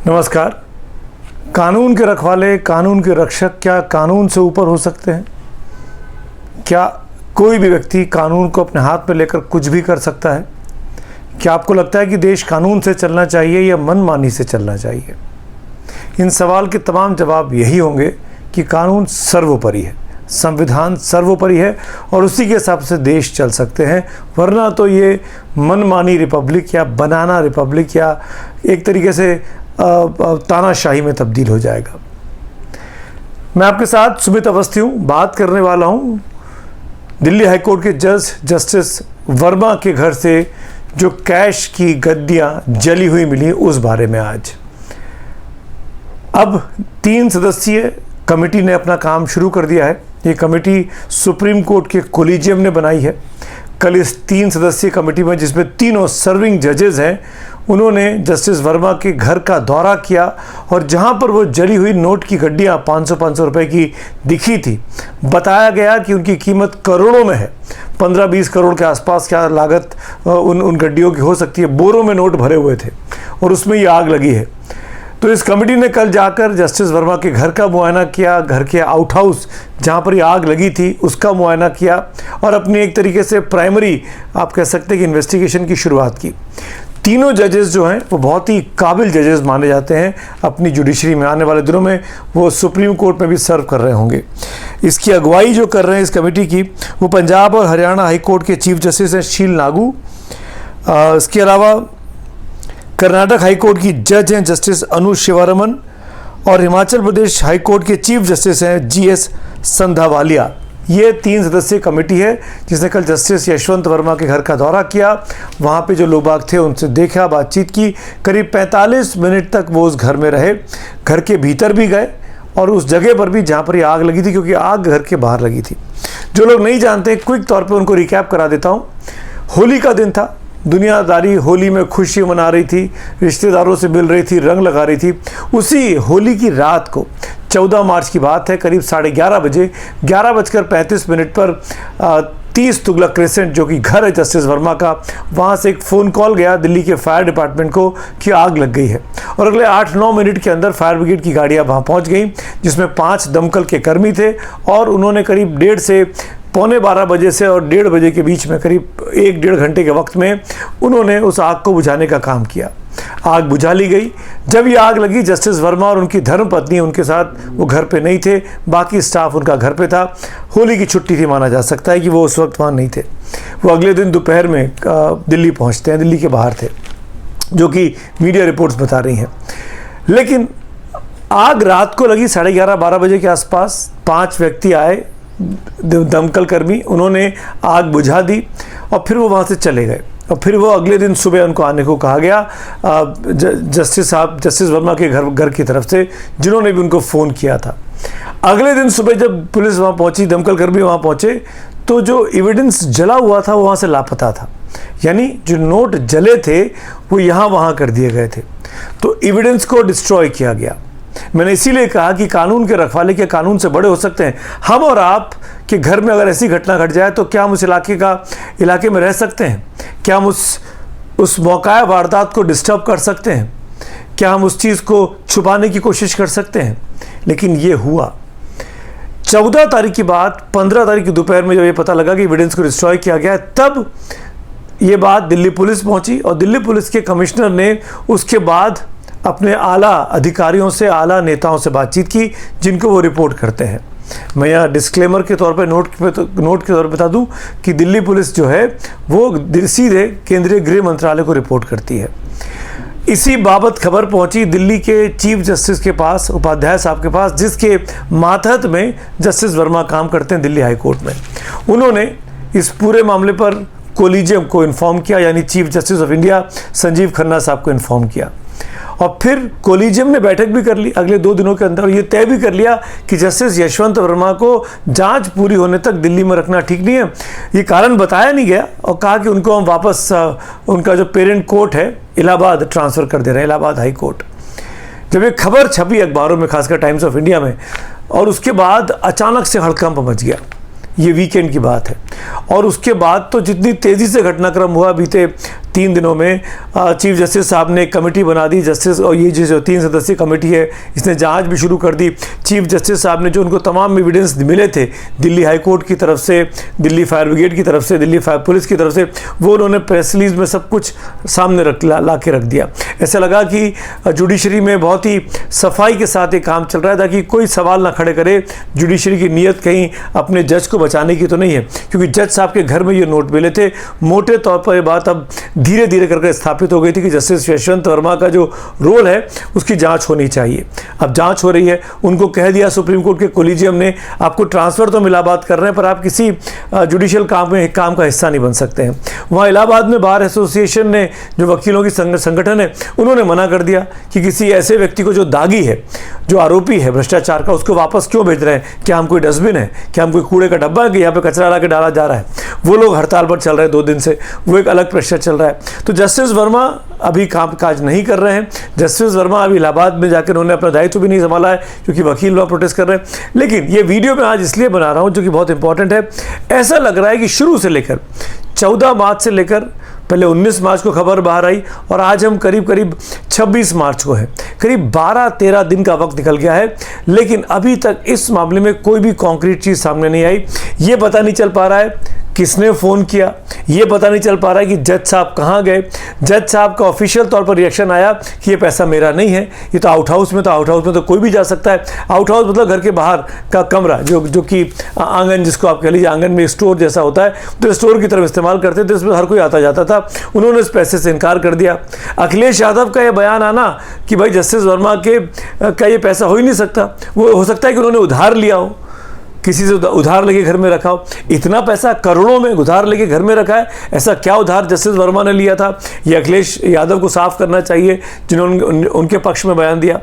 नमस्कार। कानून के रखवाले, कानून के रक्षक क्या कानून से ऊपर हो सकते हैं? क्या कोई भी व्यक्ति कानून को अपने हाथ में लेकर कुछ भी कर सकता है? क्या आपको लगता है कि देश कानून से चलना चाहिए या मनमानी से चलना चाहिए? इन सवाल के तमाम जवाब यही होंगे कि कानून सर्वोपरि है, संविधान सर्वोपरि है और उसी के हिसाब से देश चल सकते हैं, वरना तो ये मनमानी रिपब्लिक या बनाना रिपब्लिक या एक तरीके से तानाशाही में तब्दील हो जाएगा। मैं आपके साथ सुमित अवस्थी हूँ, बात करने वाला हूँ दिल्ली हाईकोर्ट के जज जस्टिस वर्मा के घर से जो कैश की गद्दियाँ जली हुई मिली उस बारे में। आज अब 3 सदस्यीय कमेटी ने अपना काम शुरू कर दिया है। ये कमेटी सुप्रीम कोर्ट के कोलिजियम ने बनाई है। कल इस 3 सदस्यीय कमेटी में, जिसमें तीनों सर्विंग जजेस हैं, उन्होंने जस्टिस वर्मा के घर का दौरा किया और जहां पर वो जली हुई नोट की गड्डियाँ 500-500 रुपए की दिखी थी, बताया गया कि उनकी कीमत करोड़ों में है। 15-20 करोड़ के आसपास क्या लागत उन गड्डियों की हो सकती है। बोरों में नोट भरे हुए थे और उसमें ये आग लगी है। तो इस कमेटी ने कल जाकर जस्टिस वर्मा के घर का मुआयना किया, घर के आउट हाउस जहाँ पर ये आग लगी थी उसका मुआयना किया और अपनी एक तरीके से प्राइमरी आप कह सकते हैं कि इन्वेस्टिगेशन की शुरुआत की। तीनों जजेस जो हैं वो बहुत ही काबिल जजेस माने जाते हैं अपनी जुडिशरी में। आने वाले दिनों में वो सुप्रीम कोर्ट में भी सर्व कर रहे होंगे। इसकी अगुवाई जो कर रहे हैं इस कमेटी की, वो पंजाब और हरियाणा हाई कोर्ट के चीफ जस्टिस हैं शील नागू। इसके अलावा कर्नाटक हाई कोर्ट की जज हैं जस्टिस अनु शिवारमन और हिमाचल प्रदेश हाई कोर्ट के चीफ जस्टिस हैं GS संधावालिया। ये 3 सदस्यीय कमेटी है जिसने कल जस्टिस यशवंत वर्मा के घर का दौरा किया। वहाँ पे जो लोग बाग थे उनसे देखा, बातचीत की। करीब 45 मिनट तक वो उस घर में रहे। घर के भीतर भी गए और उस जगह पर भी जहाँ पर ये आग लगी थी, क्योंकि आग घर के बाहर लगी थी। जो लोग नहीं जानते, क्विक तौर पर उनको रिकैप करा देता हूँ। होली का दिन था, दुनियादारी होली में खुशी मना रही थी, रिश्तेदारों से मिल रही थी, रंग लगा रही थी। उसी होली की रात को 14 मार्च की बात है, करीब 11:30 बजे 11:35 पर 30 तुगलक क्रेसेंट, जो कि घर है जस्टिस वर्मा का, वहाँ से एक फ़ोन कॉल गया दिल्ली के फायर डिपार्टमेंट को कि आग लग गई है। और अगले 8-9 मिनट के अंदर फायर ब्रिगेड की गाड़ियाँ वहाँ पहुँच गई, जिसमें 5 दमकल के कर्मी थे और उन्होंने करीब 1:30 से 11:45 बजे से और 1:30 बजे के बीच में करीब 1-1.5 घंटे के वक्त में उन्होंने उस आग को बुझाने का काम किया। आग बुझा ली गई। जब ये आग लगी, जस्टिस वर्मा और उनकी धर्मपत्नी उनके साथ वो घर पे नहीं थे, बाकी स्टाफ उनका घर पे था। होली की छुट्टी थी, माना जा सकता है कि वो उस वक्त वहाँ नहीं थे। वो अगले दिन दोपहर में दिल्ली पहुँचते हैं, दिल्ली के बाहर थे, जो कि मीडिया रिपोर्ट्स बता रही हैं। लेकिन आग रात को लगी 11:30-12 बजे के आसपास। 5 व्यक्ति आए, दमकल कर्मी, उन्होंने आग बुझा दी और फिर वो वहाँ से चले गए। और फिर वो अगले दिन सुबह उनको आने को कहा गया जस्टिस वर्मा के घर की तरफ से, जिन्होंने भी उनको फ़ोन किया था। अगले दिन सुबह जब पुलिस वहाँ पहुँची, दमकल कर्मी वहाँ पहुँचे, तो जो एविडेंस जला हुआ था वो वहाँ से लापता था। यानी जो नोट जले थे वो यहाँ वहाँ कर दिए गए थे। तो एविडेंस को डिस्ट्रॉय किया गया। मैंने इसीलिए कहा कि कानून के रखवाले के कानून से बड़े हो सकते हैं। हम और आप के घर में अगर ऐसी घटना घट जाए तो क्या हम उस इलाके में रह सकते हैं? क्या हम उस मौका वारदात को डिस्टर्ब कर सकते हैं? क्या हम उस चीज़ को छुपाने की कोशिश कर सकते हैं? लेकिन ये हुआ। 14 तारीख की बात, 15 तारीख की दोपहर में जब ये पता लगा कि एविडेंस को डिस्ट्रॉय किया गया, तब ये बात दिल्ली पुलिस पहुंची और दिल्ली पुलिस के कमिश्नर ने उसके बाद अपने आला अधिकारियों से, आला नेताओं से बातचीत की, जिनको वो रिपोर्ट करते हैं। मैं यहाँ डिस्क्लेमर के तौर पे नोट के तौर पर बता दूं कि दिल्ली पुलिस जो है वो सीधे केंद्रीय गृह मंत्रालय को रिपोर्ट करती है। इसी बाबत खबर पहुंची दिल्ली के चीफ जस्टिस के पास, उपाध्याय साहब के पास, जिसके मातहत में जस्टिस वर्मा काम करते हैं दिल्ली हाई कोर्ट में। उन्होंने इस पूरे मामले पर कोलिजियम को इन्फॉर्म किया, यानी chief justice of India Sanjeev Khanna साहब को इन्फॉर्म किया। और फिर कोलिजियम ने बैठक भी कर ली अगले 2 दिनों के अंदर। ये तय भी कर लिया कि जस्टिस यशवंत वर्मा को जांच पूरी होने तक दिल्ली में रखना ठीक नहीं है। ये कारण बताया नहीं गया और कहा कि उनको हम वापस उनका जो पेरेंट कोर्ट है इलाहाबाद ट्रांसफ़र कर दे रहे हैं, इलाहाबाद हाई कोर्ट। जब ये खबर छपी अखबारों में, खासकर टाइम्स ऑफ इंडिया में, और उसके बाद अचानक से हड़कंप मच गया। ये वीकेंड की बात है और उसके बाद तो जितनी तेज़ी से घटनाक्रम हुआ बीते 3 दिनों में चीफ जस्टिस साहब ने एक कमेटी बना दी जस्टिस, और ये जो 3 सदस्यीय कमेटी है इसने जांच भी शुरू कर दी। चीफ जस्टिस साहब ने जो उनको तमाम एविडेंस मिले थे दिल्ली हाई कोर्ट की तरफ से, दिल्ली फायर ब्रिगेड की तरफ से, दिल्ली फायर पुलिस की तरफ से, वो उन्होंने प्रेस रिलीज में सब कुछ सामने ला के रख दिया। ऐसा लगा कि जुडिशरी में बहुत ही सफाई के साथ एक काम चल रहा है ताकि कोई सवाल ना खड़े करे जुडिशरी की नीयत कहीं अपने जज को बचाने की तो नहीं है, क्योंकि जज साहब के घर में ये नोट मिले थे। मोटे तौर पर ये बात अब धीरे धीरे करके स्थापित हो गई थी कि जस्टिस यशवंत वर्मा का जो रोल है उसकी जांच होनी चाहिए। अब जांच हो रही है, उनको कह दिया सुप्रीम कोर्ट के कोलिजियम ने आपको ट्रांसफर तो इलाहाबाद कर रहे हैं पर आप किसी जुडिशियल काम का हिस्सा नहीं बन सकते हैं। वहाँ इलाहाबाद में बार एसोसिएशन ने, जो वकीलों की संगठन है, उन्होंने मना कर दिया कि किसी ऐसे व्यक्ति को जो दागी है, जो आरोपी है भ्रष्टाचार का, उसको वापस क्यों भेज रहे हैं? क्या हम कोई डस्टबिन है? क्या हम कोई कूड़े का डब्बा है कि यहाँ पे कचरा ला के डाला जा रहा है? वो लोग हड़ताल पर चल रहे हैं 2 दिन से, वो एक अलग प्रेशर चल रहा है। तो जस्टिस वर्मा अभी काम काज नहीं कर रहे हैं। जस्टिस वर्मा अभी इलाहाबाद में जाकर उन्होंने अपना दायित्व भी नहीं संभाला है क्योंकि वकील वहाँ प्रोटेस्ट कर रहे हैं। लेकिन ये वीडियो मैं आज इसलिए बना रहा हूँ जो कि बहुत इंपॉर्टेंट है। ऐसा लग रहा है कि शुरू से लेकर 14 मार्च से लेकर पहले 19 मार्च को खबर बाहर आई और आज हम करीब 26 मार्च को है, करीब 12-13 दिन का वक्त निकल गया है, लेकिन अभी तक इस मामले में कोई भी कॉन्क्रीट चीज़ सामने नहीं आई। ये पता नहीं चल पा रहा है किसने फ़ोन किया, ये पता नहीं चल पा रहा है कि जज साहब कहाँ गए। जज साहब का ऑफिशियल तौर पर रिएक्शन आया कि ये पैसा मेरा नहीं है, ये तो आउट हाउस में, तो आउट हाउस में तो कोई भी जा सकता है। आउट हाउस मतलब घर के बाहर का कमरा, जो कि आंगन, जिसको आप कह लीजिए आंगन में स्टोर जैसा होता है, तो स्टोर की तरफ इस्तेमाल करते थे, इसमें हर कोई आता जाता था। उन्होंने इस पैसे से इनकार कर दिया। अखिलेश यादव का यह बयान आना कि भाई जस्टिस वर्मा का ये पैसा हो ही नहीं सकता, वो हो सकता है कि उन्होंने उधार लिया हो, किसी से उधार लेके घर में रखा हो। इतना पैसा करोड़ों में उधार लेके घर में रखा है, ऐसा क्या उधार जस्टिस वर्मा ने लिया था? ये अखिलेश यादव को साफ करना चाहिए जिन्होंने उनके पक्ष में बयान दिया।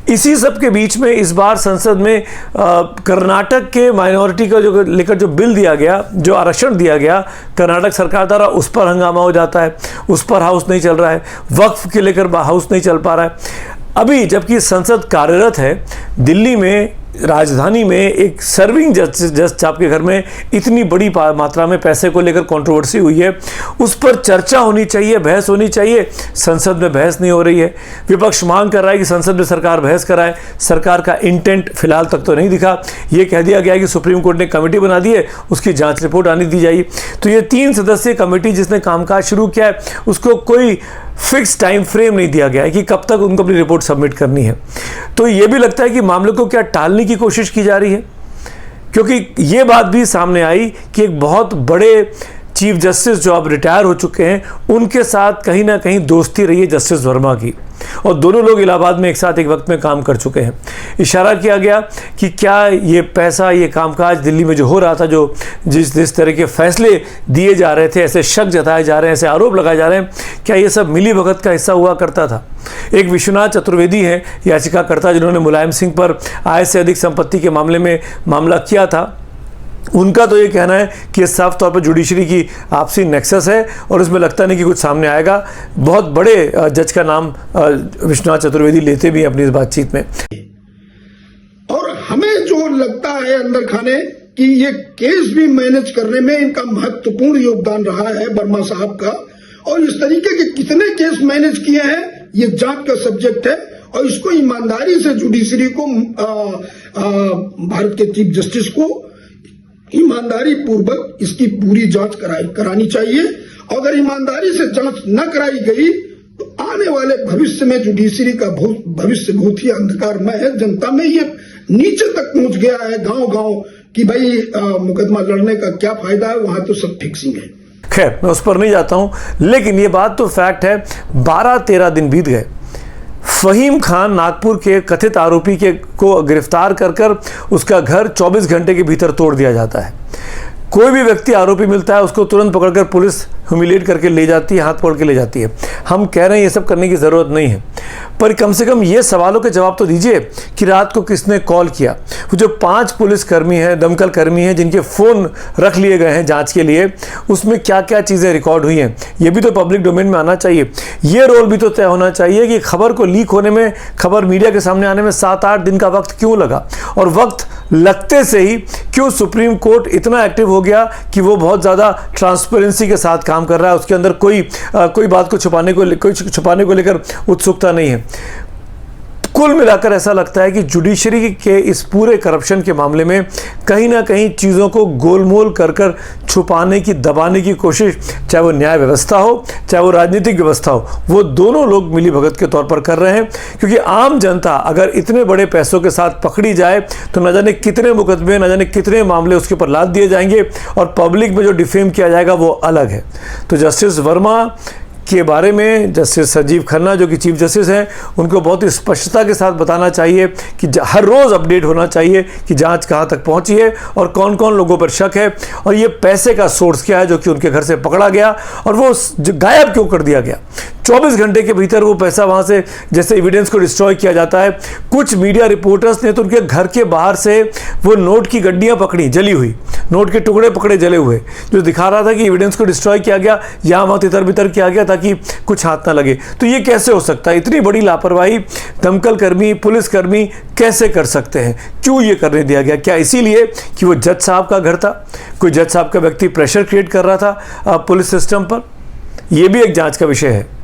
इसी सब के बीच में इस बार संसद में कर्नाटक के माइनॉरिटी का जो लेकर जो बिल दिया गया, जो आरक्षण दिया गया कर्नाटक सरकार द्वारा, उस पर हंगामा हो जाता है, उस पर हाउस नहीं चल रहा है। वक्फ के लेकर हाउस नहीं चल पा रहा है। अभी जबकि संसद कार्यरत है, दिल्ली में राजधानी में एक सर्विंग जज साहब के घर में इतनी बड़ी मात्रा में पैसे को लेकर कंट्रोवर्सी हुई है, उस पर चर्चा होनी चाहिए, बहस होनी चाहिए। संसद में बहस नहीं हो रही है। विपक्ष मांग कर रहा है कि संसद में सरकार बहस कराए। सरकार का इंटेंट फिलहाल तक तो नहीं दिखा। ये कह दिया गया है कि सुप्रीम कोर्ट ने कमेटी बना दी है, उसकी जांच रिपोर्ट आनी दी जाएगी। तो ये 3 सदस्यीय कमेटी जिसने कामकाज शुरू किया है, उसको कोई फिक्स टाइम फ्रेम नहीं दिया गया है कि कब तक उनको अपनी रिपोर्ट सबमिट करनी है। तो ये भी लगता है कि मामले को क्या टालने की कोशिश की जा रही है, क्योंकि ये बात भी सामने आई कि एक बहुत बड़े चीफ जस्टिस जो अब रिटायर हो चुके हैं, उनके साथ कहीं ना कहीं दोस्ती रही है जस्टिस वर्मा की, और दोनों लोग इलाहाबाद में एक साथ एक वक्त में काम कर चुके हैं। इशारा किया गया कि क्या ये पैसा, ये कामकाज दिल्ली में जो हो रहा था, जो जिस तरह के फैसले दिए जा रहे थे, ऐसे शक जताए जा रहे हैं, ऐसे आरोप लगाए जा रहे हैं, क्या ये सब मिली भगत का हिस्सा हुआ करता था? एक विश्वनाथ चतुर्वेदी हैं याचिकाकर्ता, जिन्होंने मुलायम सिंह पर आय से अधिक संपत्ति के मामले में मामला किया था। उनका तो ये कहना है कि साफ तौर पर जुडिशरी की आपसी नेक्सस है और इसमें लगता नहीं कि कुछ सामने आएगा। बहुत बड़े जज का नाम विश्वनाथ चतुर्वेदी लेते भी हैं अपनी इस बातचीत में। और हमें जो लगता है अंदर खाने कि ये केस भी मैनेज करने में इनका महत्वपूर्ण योगदान रहा है वर्मा साहब का, और इस तरीके के कितने केस मैनेज किए हैं ये जांच का सब्जेक्ट है, और इसको ईमानदारी से जुडिशरी को, भारत के चीफ जस्टिस को ईमानदारी पूर्वक इसकी पूरी जांच करानी चाहिए। अगर ईमानदारी से जांच न कराई गई तो आने वाले भविष्य में जुडिशरी का भविष्य बहुत ही अंधकारमय है। जनता में ये नीचे तक पहुंच गया है, गांव-गांव, कि भाई मुकदमा लड़ने का क्या फायदा है, वहां तो सब फिक्सिंग है। खैर, मैं उस पर नहीं जाता हूं, लेकिन ये बात तो फैक्ट है, 12-13 दिन बीत गए। फहीम खान नागपुर के कथित आरोपी को गिरफ्तार कर उसका घर 24 घंटे के भीतर तोड़ दिया जाता है। कोई भी व्यक्ति आरोपी मिलता है उसको तुरंत पकड़कर पुलिस ह्यूमिलेट करके ले जाती है, हाथ पकड़ के ले जाती है। हम कह रहे हैं ये सब करने की ज़रूरत नहीं है, पर कम से कम ये सवालों के जवाब तो दीजिए कि रात को किसने कॉल किया। वो जो 5 पुलिसकर्मी हैं, दमकल कर्मी हैं, जिनके फ़ोन रख लिए गए हैं जांच के लिए, उसमें क्या क्या चीज़ें रिकॉर्ड हुई हैं, ये भी तो पब्लिक डोमेन में आना चाहिए। ये रोल भी तो तय होना चाहिए कि खबर को लीक होने में, खबर मीडिया के सामने आने में 7-8 दिन का वक्त क्यों लगा, और वक्त लगते से ही क्यों सुप्रीम कोर्ट इतना एक्टिव हो गया कि वो बहुत ज़्यादा ट्रांसपेरेंसी के साथ काम कर रहा है, उसके अंदर कोई बात को छुपाने को लेकर उत्सुकता नहीं है। कुल मिलाकर ऐसा लगता है कि जुडिशरी के इस पूरे करप्शन के मामले में कहीं ना कहीं चीज़ों को गोलमोल कर छुपाने की, दबाने की कोशिश, चाहे वो न्याय व्यवस्था हो चाहे वो राजनीतिक व्यवस्था हो, वो दोनों लोग मिलीभगत के तौर पर कर रहे हैं। क्योंकि आम जनता अगर इतने बड़े पैसों के साथ पकड़ी जाए तो न जाने कितने मुकदमे, न जाने कितने मामले उसके ऊपर लाद दिए जाएंगे और पब्लिक में जो डिफेम किया जाएगा वो अलग है। तो जस्टिस वर्मा के बारे में जस्टिस संजीव खन्ना जो कि चीफ जस्टिस हैं, उनको बहुत ही स्पष्टता के साथ बताना चाहिए कि हर रोज़ अपडेट होना चाहिए कि जांच कहां तक पहुंची है और कौन कौन लोगों पर शक है और ये पैसे का सोर्स क्या है जो कि उनके घर से पकड़ा गया और वो गायब क्यों कर दिया गया। 24 घंटे के भीतर वो पैसा वहां से, जैसे एविडेंस को डिस्ट्रॉय किया जाता है, कुछ मीडिया रिपोर्टर्स ने तो उनके घर के बाहर से वो नोट की गड्डियां पकड़ी, जली हुई नोट के टुकड़े पकड़े जले हुए, जो दिखा रहा था कि एविडेंस को डिस्ट्रॉय किया गया, यहाँ वहाँ तितर बितर किया गया ताकि कुछ हाथ ना लगे। तो ये कैसे हो सकता है? इतनी बड़ी लापरवाही दमकल कर्मी, पुलिसकर्मी कैसे कर सकते हैं? क्यों ये करने दिया गया? क्या इसीलिए कि वो जज साहब का घर था, कोई जज साहब का व्यक्ति प्रेशर क्रिएट कर रहा था पुलिस सिस्टम पर? यह भी एक जांच का विषय है।